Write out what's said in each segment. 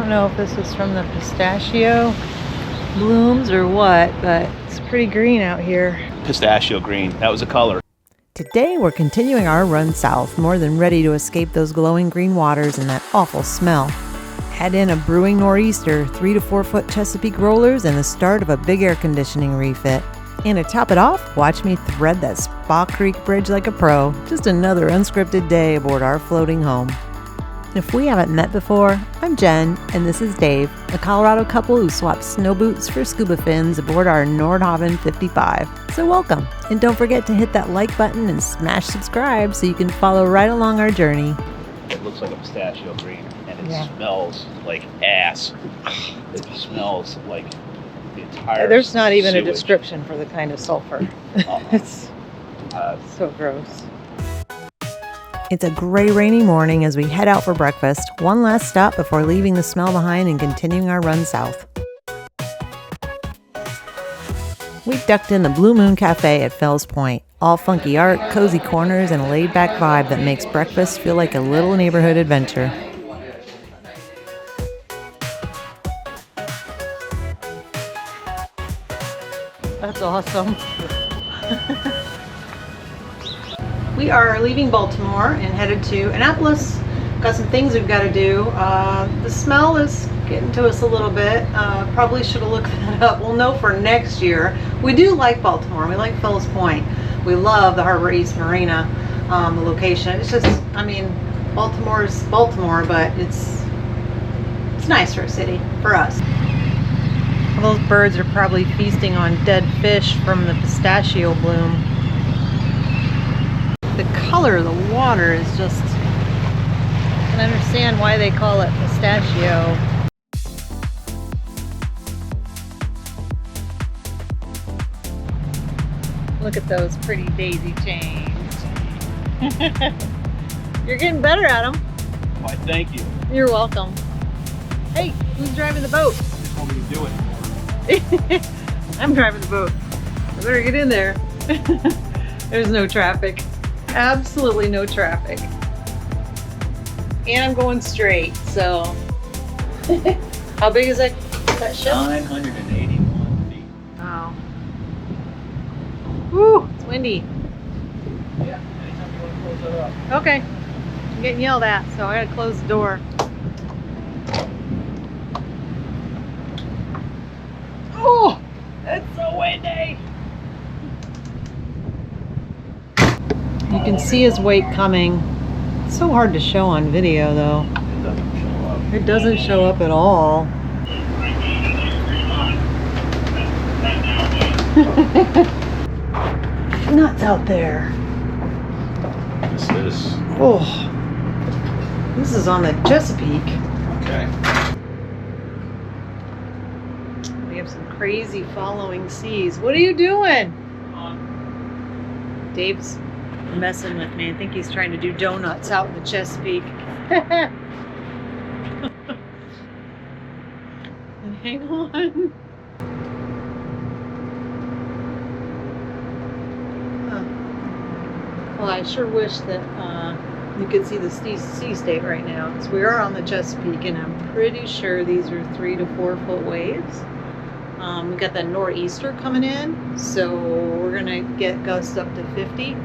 don't know if this is from the pistachio blooms or what, but it's pretty green out here. Pistachio-green, that was a color. Today we're continuing our run south, more than ready to escape those glowing green waters and that awful smell. Add in a brewing nor'easter, 3 to 4 foot Chesapeake rollers, and the start of a big air conditioning refit. And to top it off, watch me thread that Spa Creek bridge like a pro. Just another unscripted day aboard our floating home. If we haven't met before, I'm Jen, and this is Dave, a Colorado couple who swapped snow boots for scuba fins aboard our Nordhavn 55. So welcome, and don't forget to hit that like button and smash subscribe so you can follow right along our journey. It looks like a pistachio green, and it smells like ass. It smells like the entire There's not even sewage. a description for the kind of sulfur. It's so gross. It's a gray, rainy morning as we head out for breakfast. One last stop before leaving the smell behind and continuing our run south. We've ducked in the Blue Moon Cafe at Fells Point. All funky art, cozy corners, and a laid-back vibe that makes breakfast feel like a little neighborhood adventure. That's awesome. We are leaving Baltimore and headed to Annapolis. Got some things we've got to do. The smell is getting to us a little bit. Probably should have looked that up. We'll know for next year. We do like Baltimore. We like Fells Point. We love the Harbor East Marina, the location. It's just, I mean, Baltimore is Baltimore, but it's nice for a city, for us. Those birds are probably feasting on dead fish from the pistachio bloom. The color of the water is just, I can understand why they call it pistachio. Look at those pretty daisy chains. You're getting better at them. Why, thank you. You're welcome. Hey, who's driving the boat? You told me to do it. I'm driving the boat. I better get in there. There's no traffic. Absolutely no traffic. And I'm going straight, so. How big is that ship? 981 feet. Wow. Woo, it's windy. Yeah, anytime you want to close that up. Okay, I'm getting yelled at, so I gotta close the door. Oh, it's so windy. You can see his weight coming. It's so hard to show on video though. It doesn't show up. It doesn't show up at all. Nuts out there. This is. Oh, this is on the Chesapeake. Okay. We have some crazy following seas. What are you doing? Dave's messing with me. I think he's trying to do donuts out in the Chesapeake. Hang on. Well, I sure wish that you could see the sea state right now, because we are on the Chesapeake, and I'm pretty sure these are 3 to 4 foot waves. We got that nor'easter coming in, so we're gonna get gusts up to 50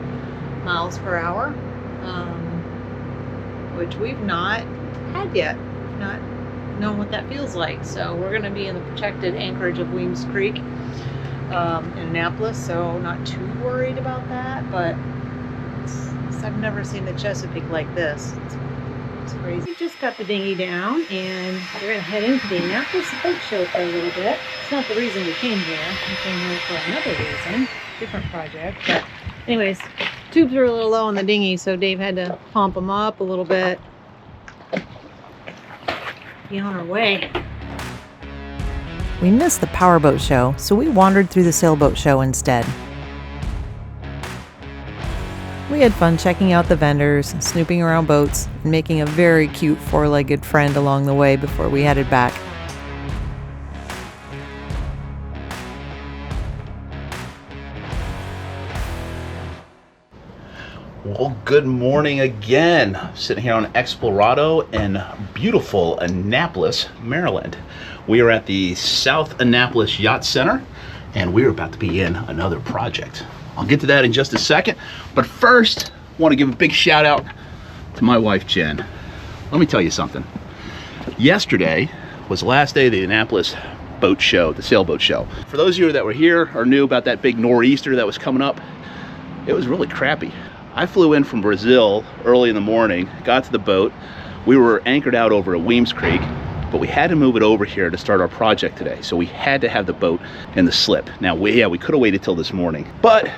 miles per hour, which we've not had yet. We've not known what that feels like. So we're gonna be in the protected anchorage of Weems Creek in Annapolis, so not too worried about that, but I've never seen the Chesapeake like this. It's crazy. We just got the dinghy down, and we're gonna head into the Annapolis Boat Show for a little bit. It's not the reason we came here. We came here for another reason, different project. But anyways, tubes are a little low on the dinghy, so Dave had to pump them up a little bit. Be on our way. We missed the powerboat show, so we wandered through the sailboat show instead. We had fun checking out the vendors, snooping around boats, and making a very cute four-legged friend along the way before we headed back. Well, good morning again. Sitting here on Explorado in beautiful Annapolis, Maryland. We are at the South Annapolis Yacht Center, and we're about to be in another project. I'll get to that in just a second, but first, I want to give a big shout out to my wife, Jen. Let me tell you something. Yesterday was the last day of the Annapolis Boat Show, the sailboat show. For those of you that were here or knew about that big nor'easter that was coming up, it was really crappy. I flew in from Brazil early in the morning, got to the boat. We were anchored out over at Weems Creek, but we had to move it over here to start our project today. So we had to have the boat in the slip. Now, we could have waited till this morning, but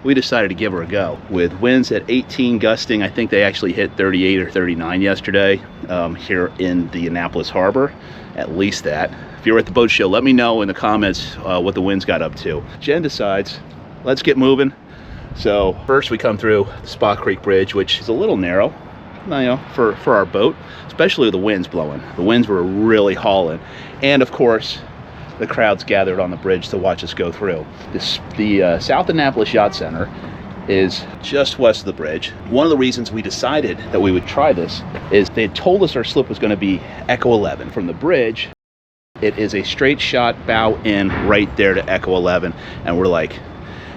we decided to give her a go. With winds at 18 gusting, I think they actually hit 38 or 39 yesterday here in the Annapolis Harbor, at least that. If you're at the boat show, let me know in the comments what the winds got up to. Jen decides, let's get moving. So first we come through the Spa Creek Bridge, which is a little narrow, you know, for our boat, especially with the winds blowing. The winds were really hauling. And of course, the crowds gathered on the bridge to watch us go through. The South Annapolis Yacht Center is just west of the bridge. One of the reasons we decided that we would try this is they had told us our slip was going to be Echo 11. From the bridge, it is a straight shot bow in right there to Echo 11. And we're like,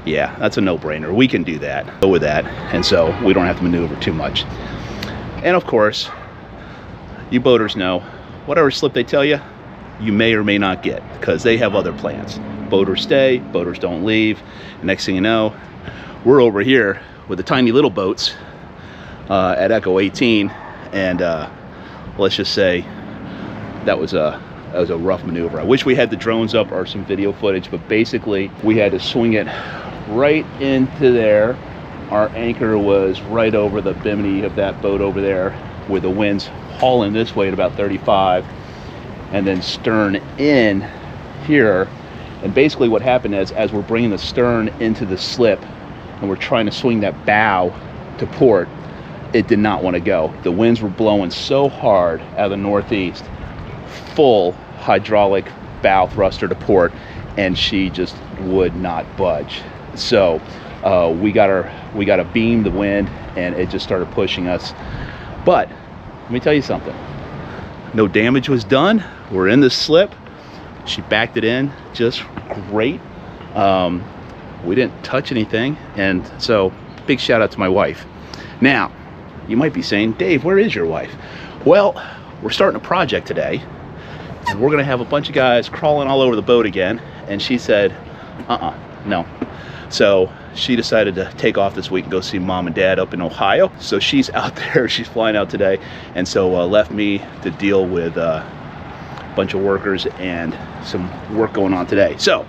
yeah, that's a no-brainer. We can do that. Go with that. And so we don't have to maneuver too much. And of course, you boaters know, whatever slip they tell you, you may or may not get, because they have other plans. Boaters stay, boaters don't leave. And next thing you know, we're over here with the tiny little boats at Echo 18. And let's just say that was a rough maneuver. I wish we had the drones up or some video footage, but basically we had to swing it right into there. Our anchor was right over the bimini of that boat over there, with the winds hauling this way at about 35, and then stern in here. And basically what happened is, as we're bringing the stern into the slip and we're trying to swing that bow to port, it did not want to go. The winds were blowing so hard out of the northeast, full hydraulic bow thruster to port, and she just would not budge. So we got to beam the wind, and it just started pushing us. But let me tell you something, no damage was done. We're in the slip. She backed it in just great. We didn't touch anything, and so big shout out to my wife. Now you might be saying, Dave, where is your wife? Well, we're starting a project today, and we're gonna have a bunch of guys crawling all over the boat again. And she said, no. So she decided to take off this week and go see mom and dad up in Ohio. So she's out there, she's flying out today. And so left me to deal with a bunch of workers and some work going on today. So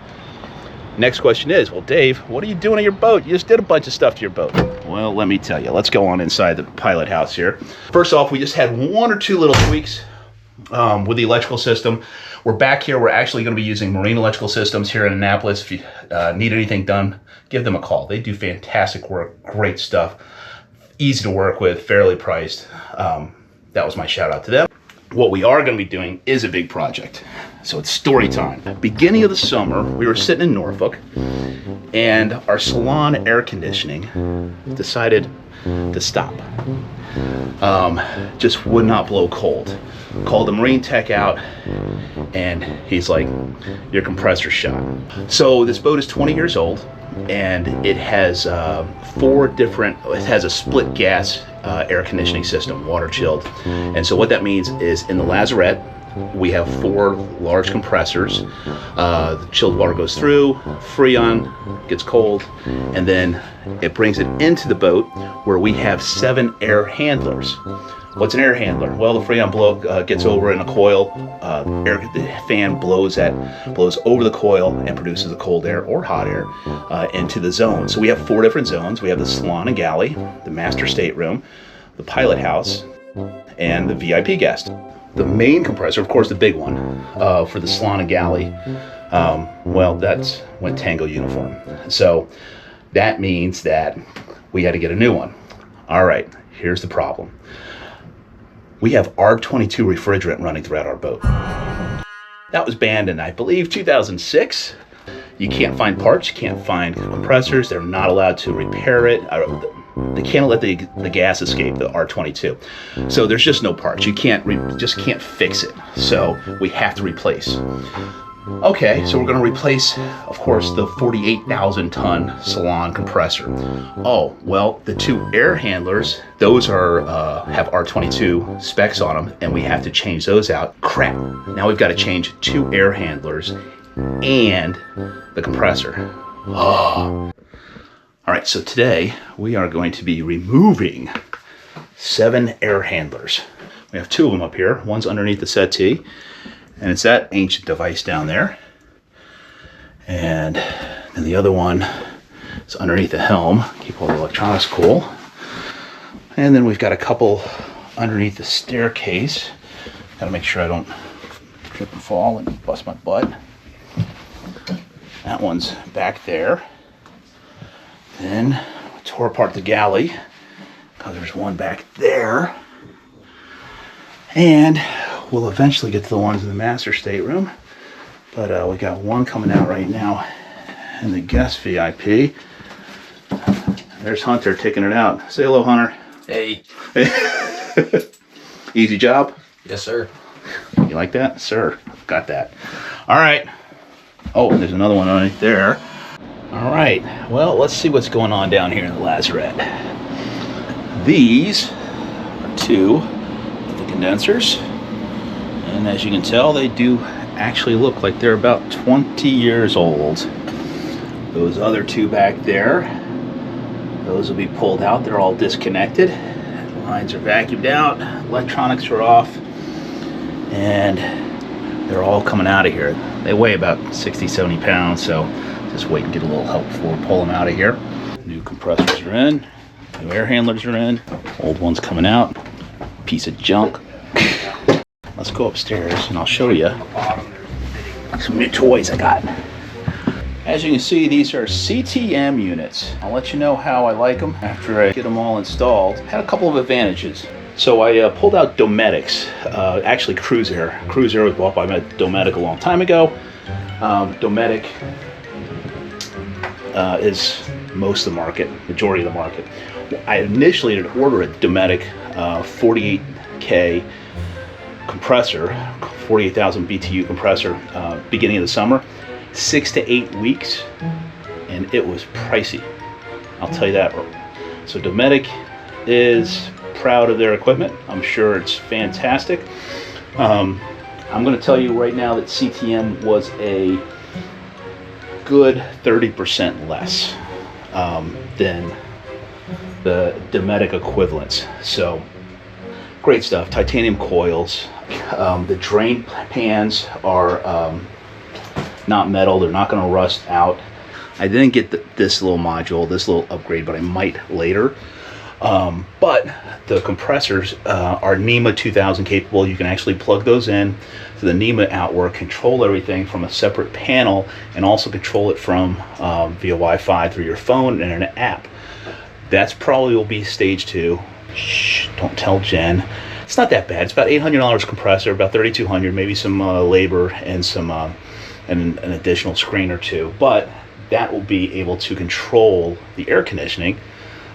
next question is, well, Dave, what are you doing on your boat? You just did a bunch of stuff to your boat. Well, let me tell you, let's go on inside the pilot house here. First off, we just had one or two little tweaks with the electrical system. We're back here. We're actually going to be using Marine Electrical Systems here in Annapolis. If you need anything done, give them a call. They do fantastic work, great stuff, easy to work with, fairly priced. That was my shout out to them. What we are going to be doing is a big project. So it's story time. Beginning of the summer, we were sitting in Norfolk, and our salon air conditioning decided to stop. Just would not blow cold. Called the Marine tech out, and he's like, your compressor's shot. So this boat is 20 years old, and it has it has a split gas air conditioning system, water chilled. And so what that means is, in the lazarette, we have 4 large compressors. The chilled water goes through, Freon gets cold, and then it brings it into the boat, where we have 7 air handlers. What's an air handler? Well, the Freon gets over in a coil. The fan blows over the coil and produces the cold air or hot air into the zone. So we have 4 different zones. We have the salon and galley, the master stateroom, the pilot house, and the VIP guest. The main compressor, of course, the big one for the salon and galley, well, that's went Tango uniform. So that means that we had to get a new one. All right, here's the problem. We have R22 refrigerant running throughout our boat. That was banned in, I believe, 2006. You can't find parts, you can't find compressors. They're not allowed to repair it. they can't let the gas escape, the R22. So there's just no parts. You just can't fix it. So we have to replace. Okay, so we're going to replace, of course, the 48,000 ton salon compressor. Oh, well, the two air handlers, those are have R22 specs on them, and we have to change those out. Crap. Now we've got to change two air handlers and the compressor. Oh. All right, so today we are going to be removing 7 air handlers. We have 2 of them up here. One's underneath the settee, and it's that ancient device down there. And then the other one is underneath the helm. Keep all the electronics cool. And then we've got a couple underneath the staircase. Gotta make sure I don't trip and fall and bust my butt. That one's back there. Then we tore apart the galley because there's one back there. And we'll eventually get to the ones in the master stateroom. But we got one coming out right now in the guest VIP. There's Hunter taking it out. Say hello, Hunter. Hey. Easy job? Yes, sir. You like that? Sir, got that. All right. Oh, there's another one underneath there. All right. Well, let's see what's going on down here in the lazarette. These are 2 of the condensers. And as you can tell, they do actually look like they're about 20 years old. Those other 2 back there, those will be pulled out. They're all disconnected. Lines are vacuumed out. Electronics are off. And they're all coming out of here. They weigh about 60, 70 pounds, so just wait and get a little help before we pull them out of here. New compressors are in. New air handlers are in. Old ones coming out. Piece of junk. Let's go upstairs and I'll show you some new toys I got. As you can see, these are CTM units. I'll let you know how I like them after I get them all installed. Had a couple of advantages. So I pulled out Dometics, actually Cruise Air. Cruise Air was bought by Dometic a long time ago. Dometic is most of the market, majority of the market. I initially had ordered a Dometic 48K compressor, 48,000 BTU compressor, beginning of the summer. 6 to 8 weeks, and it was pricey. I'll tell you that. So Dometic is proud of their equipment. I'm sure it's fantastic. I'm going to tell you right now that CTM was a good 30% less than the Dometic equivalents. So great stuff. Titanium coils. The drain pans are not metal. They're not going to rust out. I didn't get this little module, this little upgrade, but I might later. But the compressors are NEMA 2000 capable. You can actually plug those in to the NEMA outward, control everything from a separate panel, and also control it from via Wi-Fi through your phone and an app. That's probably will be stage 2. Shh, don't tell Jen. It's not that bad. It's about $800 compressor, about $3,200, maybe some labor and some and an additional screen or 2. But that will be able to control the air conditioning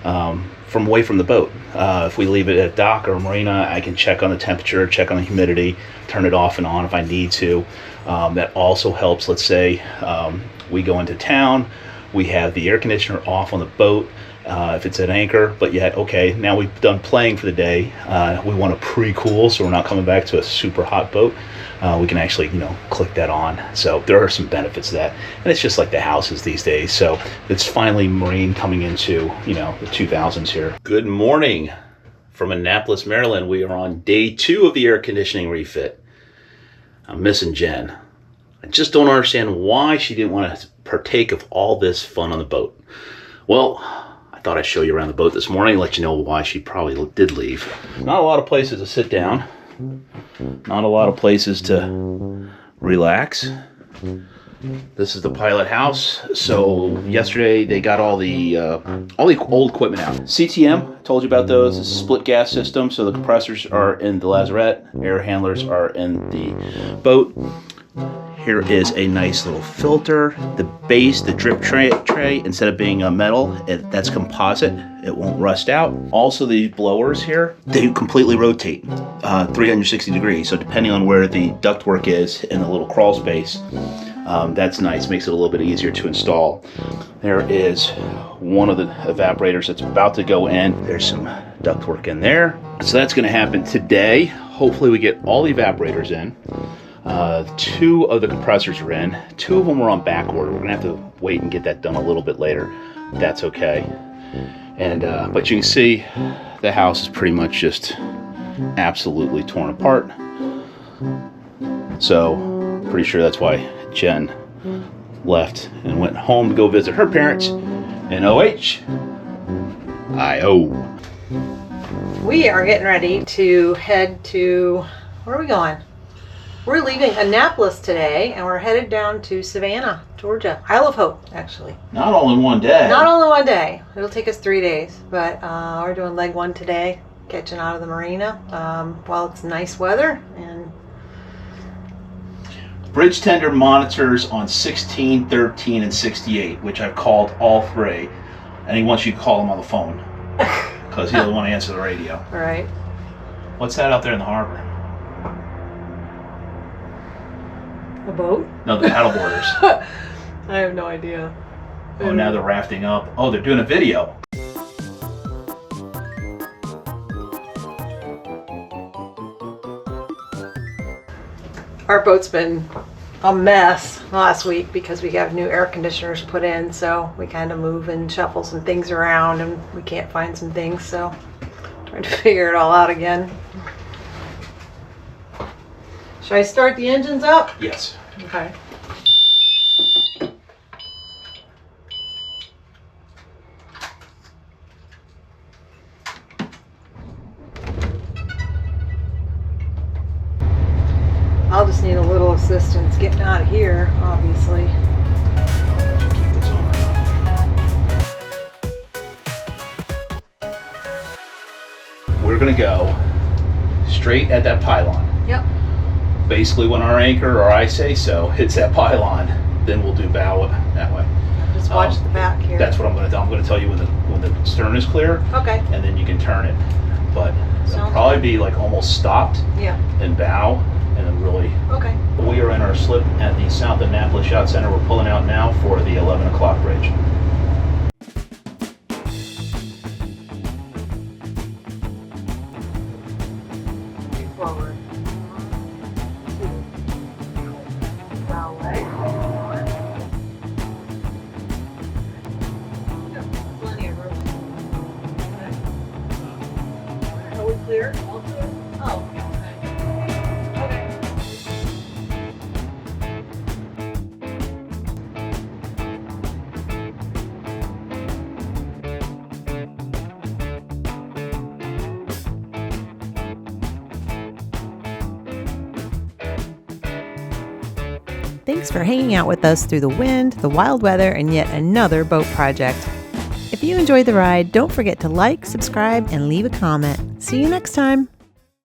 from away from the boat. If we leave it at a dock or a marina, I can check on the temperature, check on the humidity, turn it off and on if I need to. That also helps. Let's say we go into town, we have the air conditioner off on the boat. If it's at anchor, but yet, okay, now we've done playing for the day. We want to pre-cool, so we're not coming back to a super hot boat. We can actually, click that on. So there are some benefits to that. And it's just like the houses these days. So it's finally marine coming into, the 2000s here. Good morning from Annapolis, Maryland. We are on day 2 of the air conditioning refit. I'm missing Jen. I just don't understand why she didn't want to partake of all this fun on the boat. Well, I thought I'd show you around the boat this morning, let you know why she probably did leave. Not a lot of places to sit down. Not a lot of places to relax. This is the pilot house. So yesterday they got all the old equipment out. CTM, told you about those. It's a split gas system, so the compressors are in the lazarette, air handlers are in the boat. Here is a nice little filter. The base, the drip tray, instead of being a metal, that's composite. It won't rust out. Also, these blowers here, they completely rotate 360 degrees. So depending on where the ductwork is in the little crawl space, that's nice. Makes it a little bit easier to install. There is one of the evaporators that's about to go in. There's some ductwork in there. So that's going to happen today. Hopefully we get all the evaporators in. 2 of the compressors are in. 2 of them were on back order. We're gonna have to wait and get that done a little bit later. That's okay. And but you can see the house is pretty much just absolutely torn apart. So pretty sure that's why Jen left and went home to go visit her parents in Ohio. We are getting ready to head to, where are we going? We're leaving Annapolis today, and we're headed down to Savannah, Georgia. Isle of Hope, actually. Not all in one day. Not all in one day. It'll take us 3 days, but we're doing leg 1 today, catching out of the marina while it's nice weather. And bridge tender monitors on 16, 13, and 68, which I've called all 3, and he wants you to call him on the phone because he doesn't want to answer the radio. All right. What's that out there in the harbor? A boat? No, the paddleboarders. I have no idea. Oh, now they're rafting up. Oh, they're doing a video. Our boat's been a mess last week because we have new air conditioners put in, so we kind of move and shuffle some things around and we can't find some things, so trying to figure it all out again. Should I start the engines up? Yes. Okay. I'll just need a little assistance getting out of here, obviously. Keep this on. We're gonna go straight at that pylon. Yep. Basically, when our anchor, or I say so, hits that pylon, then we'll do bow that way. Just watch the back here. That's what I'm gonna do. I'm gonna tell you when the stern is clear. Okay. And then you can turn it. But it'll Sounds probably good. be like almost stopped. Yeah. And bow, and then really. Okay. We are in our slip at the South Annapolis Yacht Center. We're pulling out now for the 11 o'clock bridge. Forward. Bow leg. Plenty of room. Okay. Are we clear? All clear? Oh, okay. Okay. Thanks for hanging out with us through the wind, the wild weather, and yet another boat project. If you enjoyed the ride, don't forget to like, subscribe, and leave a comment. See you next time.